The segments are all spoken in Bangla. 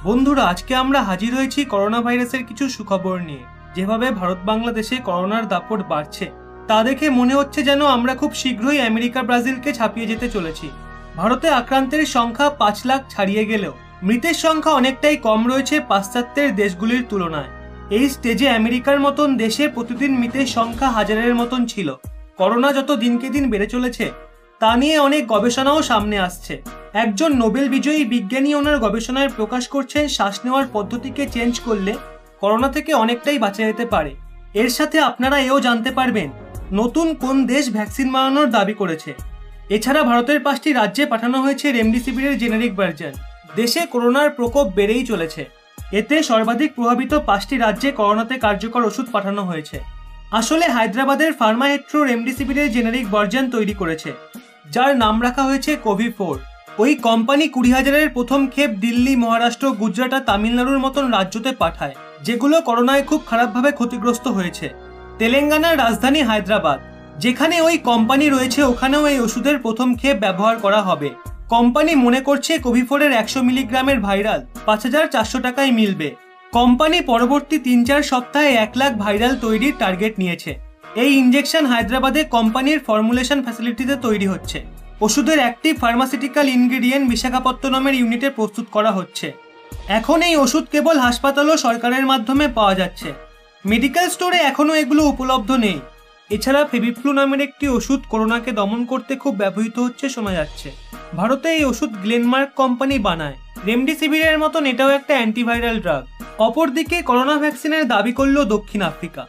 বন্ধুরা, আজকে আমরা হাজির হয়েছি করোনা ভাইরাসের কিছু সুখবর নিয়ে। যেভাবে ভারত বাংলাদেশে করোনার দাপট বাড়ছে তা দেখে মনে হচ্ছে যেন আমরা খুব শীঘ্রই আমেরিকা ব্রাজিলকে ছাপিয়ে যেতে চলেছি। ভারতে আক্রান্তের সংখ্যা 5 লাখ ছাড়িয়ে গেলেও মৃতের সংখ্যা অনেকটাই কম রয়েছে পাশ্চাত্যের দেশগুলির তুলনায়। এই স্টেজে আমেরিকার মতন দেশে প্রতিদিন মৃতের সংখ্যা হাজারের মতন ছিল। করোনা যত দিনকে দিন বেড়ে চলেছে তা নিয়ে অনেক গবেষণাও সামনে আসছে। একজন নোবেল বিজয়ী বিজ্ঞানী ওনার গবেষণায় প্রকাশ করছেন শ্বাস নেওয়ার পদ্ধতিকে চেঞ্জ করলে করোনা থেকে অনেকটাই বাঁচা যেতে পারে। এর সাথে আপনারা এও জানতে পারবেন নতুন কোন দেশ ভ্যাকসিন বানানোর দাবি করেছে। এছাড়া ভারতের 5টি রাজ্যে পাঠানো হয়েছে রেমডেসিভিরের জেনেরিক ভার্জন। দেশে করোনার প্রকোপ বেড়েই চলেছে। এতে সর্বাধিক প্রভাবিত 5টি রাজ্যে করোনাতে কার্যকর ওষুধ পাঠানো হয়েছে। আসলে হায়দ্রাবাদের ফার্মাহেট্রো রেমডেসিভিরের জেনেরিক ভার্জন তৈরি করেছে, যার নাম রাখা হয়েছে কোভি-4। ওই কোম্পানি 20,000-এর প্রথম ক্ষেপ দিল্লি, মহারাষ্ট্র, গুজরাট আর তামিলনাড়ুর মতন রাজ্যতে পাঠায়, যেগুলো করোনায় খুব খারাপভাবে ক্ষতিগ্রস্ত হয়েছে। তেলেঙ্গানার রাজধানী হায়দ্রাবাদ, যেখানে ওই কোম্পানি রয়েছে, ওখানেও এই ওষুধের প্রথম ক্ষেপ ব্যবহার করা হবে। কোম্পানি মনে করছে কোভি-4-এর 100 মিলিগ্রামের ভাইরাল 5,400 টাকায় মিলবে। কোম্পানি পরবর্তী 3-4 সপ্তাহে 1 লাখ ভাইরাল তৈরির টার্গেট নিয়েছে। এই ইনজেকশন হায়দ্রাবাদে কোম্পানির ফর্মুলেশন ফ্যাসিলিটিতে তৈরি হচ্ছে। ওষুধের অ্যাক্টিভ ফার্মাসিউটিক্যাল ইনগ্রেডিয়েন্ট বিশাখাপত্তনমের ইউনিটে প্রস্তুত করা হচ্ছে। এখন এই ওষুধ কেবল হাসপাতাল ও সরকারের মাধ্যমে পাওয়া যাচ্ছে। মেডিকেল স্টোরে এখনও এগুলো উপলব্ধ নেই। এছাড়া ফেভিফ্লু নামের একটি ওষুধ করোনাকে দমন করতে খুব ব্যবহৃত হচ্ছে শোনা যাচ্ছে। ভারতে এই ওষুধ গ্লেনমার্ক কোম্পানি বানায়। রেমডেসিভিরের মতন এটাও একটা অ্যান্টিভাইরাল ড্রাগ। অপরদিকে করোনা ভ্যাকসিনের দাবি করল দক্ষিণ আফ্রিকা।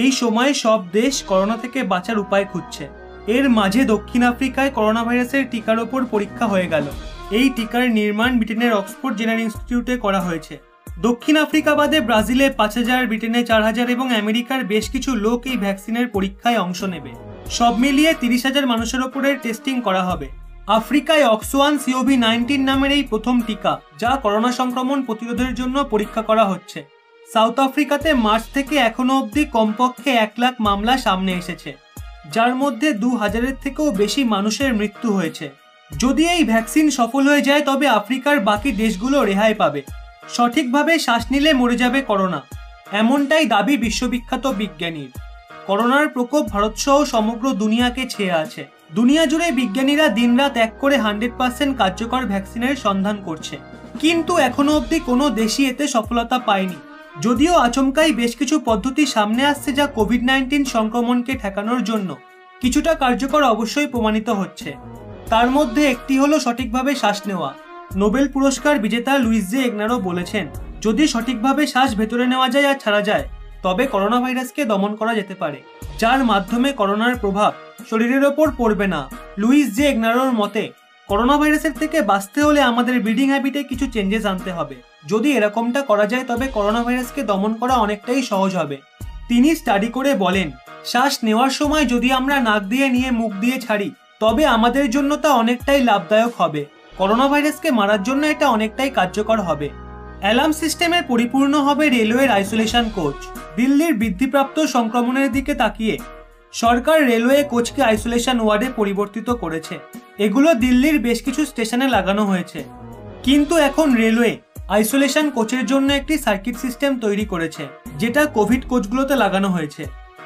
এই সময়ে সব দেশ করোনা থেকে বাঁচার উপায় খুঁজছে। এর মাঝে দক্ষিণ আফ্রিকায় করোনা ভাইরাসের টিকার ওপর পরীক্ষা হয়ে গেল। এই টিকার নির্মাণ ব্রিটেনের অক্সফোর্ড জেনারেল ইনস্টিটিউটে করা হয়েছে। দক্ষিণ আফ্রিকা বাদে ব্রাজিলে 5,000, ব্রিটেনে 4,000 এবং আমেরিকার বেশ কিছু লোক এই ভ্যাকসিনের পরীক্ষায় অংশ নেবে। সব মিলিয়ে 30,000 মানুষের ওপরে টেস্টিং করা হবে। আফ্রিকায় অক্সওয়ান CoV-19 নামের এই প্রথম টিকা, যা করোনা সংক্রমণ প্রতিরোধের জন্য পরীক্ষা করা হচ্ছে। সাউথ আফ্রিকাতে মার্চ থেকে এখনো অবধি কমপক্ষে 1 লাখ মামলা সামনে এসেছে, যার মধ্যে 2,000-এর থেকেও বেশি মানুষের মৃত্যু হয়েছে। যদি এই ভ্যাকসিন সফল হয়ে যায় তবে আফ্রিকার বাকি দেশগুলো রেহাই পাবে। সঠিকভাবে শ্বাস নিলে মরে যাবে করোনা, এমনটাই দাবি বিশ্ববিখ্যাত বিজ্ঞানীর। করোনার প্রকোপ ভারতসহ সমগ্র দুনিয়াকে ছেয়ে আছে। দুনিয়া জুড়ে বিজ্ঞানীরা দিনরাত এক করে 100% কার্যকর ভ্যাকসিনের সন্ধান করছে, কিন্তু এখনো অবধি কোনো দেশই এতে সফলতা পায়নি। যদিও আচমকাই বেশ কিছু পদ্ধতি সামনে আসছে যা কোভিড-19 সংক্রমণকে ঠেকানোর জন্য কিছুটা কার্যকর অবশ্যই প্রমাণিত হচ্ছে। তার মধ্যে একটি হলো সঠিকভাবে শ্বাস নেওয়া। নোবেল পুরস্কার বিজেতা লুইস জে এগনারো বলেছেন, যদি সঠিকভাবে শ্বাস ভেতরে নেওয়া যায় আর ছাড়া যায় তবে করোনা ভাইরাসকে দমন করা যেতে পারে, যার মাধ্যমে করোনার প্রভাব শরীরের ওপর পড়বে না। লুইস জে এগনারোর মতে, করোনা ভাইরাসের থেকে বাঁচতে হলে আমাদের ব্রিডিং হ্যাবিটে কিছু চেঞ্জেস আনতে হবে। যদি এরকমটা করা যায় তবে করোনা ভাইরাসকে দমন করা অনেকটাই সহজ হবে। তিনি স্টাডি করে বলেন, শ্বাস নেওয়ার সময় যদি আমরা নাক দিয়ে নিয়ে মুখ দিয়ে ছাড়ি তবে আমাদের জন্য তা অনেকটাই লাভদায়ক হবে। করোনা ভাইরাসকে মারার জন্য এটা অনেকটাই কার্যকর হবে। অ্যালার্ম সিস্টেমের পরিপূর্ণ হবে রেলওয়ের আইসোলেশন কোচ। দিল্লির বৃদ্ধিপ্রাপ্ত সংক্রমণের দিকে তাকিয়ে সরকার রেলওয়ে কোচকে আইসোলেশন ওয়ার্ডে পরিবর্তিত করেছে। এগুলো দিল্লির বেশ কিছু স্টেশনে লাগানো হয়েছে। কিন্তু এখন রেলওয়ে আইসোলেশন কোচের জন্য একটি সার্কিট সিস্টেম তৈরি করেছে, যেটা কোভিড কোচগুলোতে লাগানো হয়েছে।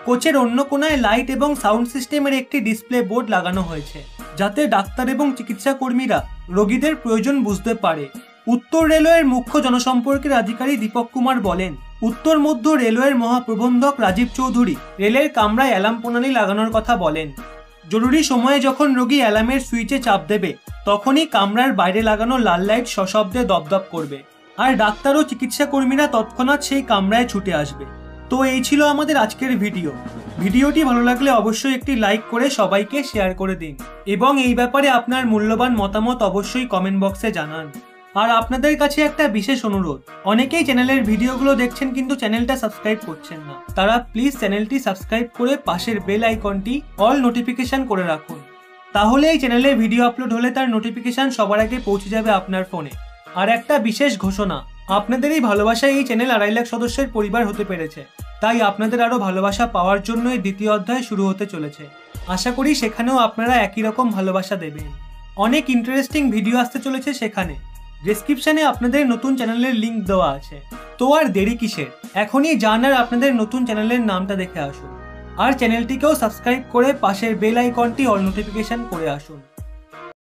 কোচের অন্য কোনায় লাইট এবং সাউন্ড সিস্টেমের একটি ডিসপ্লে বোর্ড লাগানো হয়েছে, যাতে ডাক্তার এবং চিকিৎসা কর্মীরা রোগীদের প্রয়োজন বুঝতে পারে। উত্তর রেলওয়ের মুখ্য জনসম্পর্কের আধিকারিক দীপক কুমার বলেন, উত্তর মধ্য রেলওয়ের মহাপ্রবন্ধক রাজীব চৌধুরী রেলের কামরায় অ্যালার্ম প্রণালী লাগানোর কথা বলেন। জরুরি সময়ে যখন রোগী অ্যালার্মের সুইচে চাপ দেবে তখনই কামরার বাইরে লাগানো লাল লাইট সশব্দে দপদপ করবে, আর ডাক্তার ও চিকিৎসা কর্মীরা তৎক্ষণাৎ সেই কামরায় ছুটে আসবে। তো এই ছিল আমাদের আজকের ভিডিওটি ভালো লাগলে অবশ্যই একটি লাইক করে সবাইকে শেয়ার করে দিন, এবং এই ব্যাপারে আপনার মূল্যবান মতামত অবশ্যই কমেন্ট বক্সে জানান। আর আপনাদের কাছে একটা বিশেষ অনুরোধ, অনেকেই চ্যানেলের ভিডিওগুলো দেখছেন কিন্তু চ্যানেলটা সাবস্ক্রাইব করছেন না, তারা প্লিজ চ্যানেলটি সাবস্ক্রাইব করে পাশের বেল আইকনটি অল নোটিফিকেশন করে রাখুন। তাহলে এই চ্যানেলে ভিডিও আপলোড হলে তার নোটিফিকেশন সবার আগে পৌঁছে যাবে আপনার ফোনে। আর একটা বিশেষ ঘোষণা, আপনাদের এই ভালোবাসায় এই চ্যানেল 2.5 লাখ সদস্যের পরিবার হতে পেরেছে, তাই আপনাদের আরও ভালোবাসা পাওয়ার জন্য এই দ্বিতীয় অধ্যায় শুরু হতে চলেছে। আশা করি সেখানেও আপনারা একই রকম ভালোবাসা দেবেন। অনেক ইন্টারেস্টিং ভিডিও আসতে চলেছে সেখানে। ডেসক্রিপশনে আপনাদের নতুন চ্যানেলের লিংক দেওয়া আছে। তো আর দেরি কিসের, এখনই যান আর আপনাদের নতুন চ্যানেলের নামটা দেখে আসুন। আর চ্যানেলটিকেও সাবস্ক্রাইব করে পাশের বেল আইকনটি অল নোটিফিকেশন করে আসুন।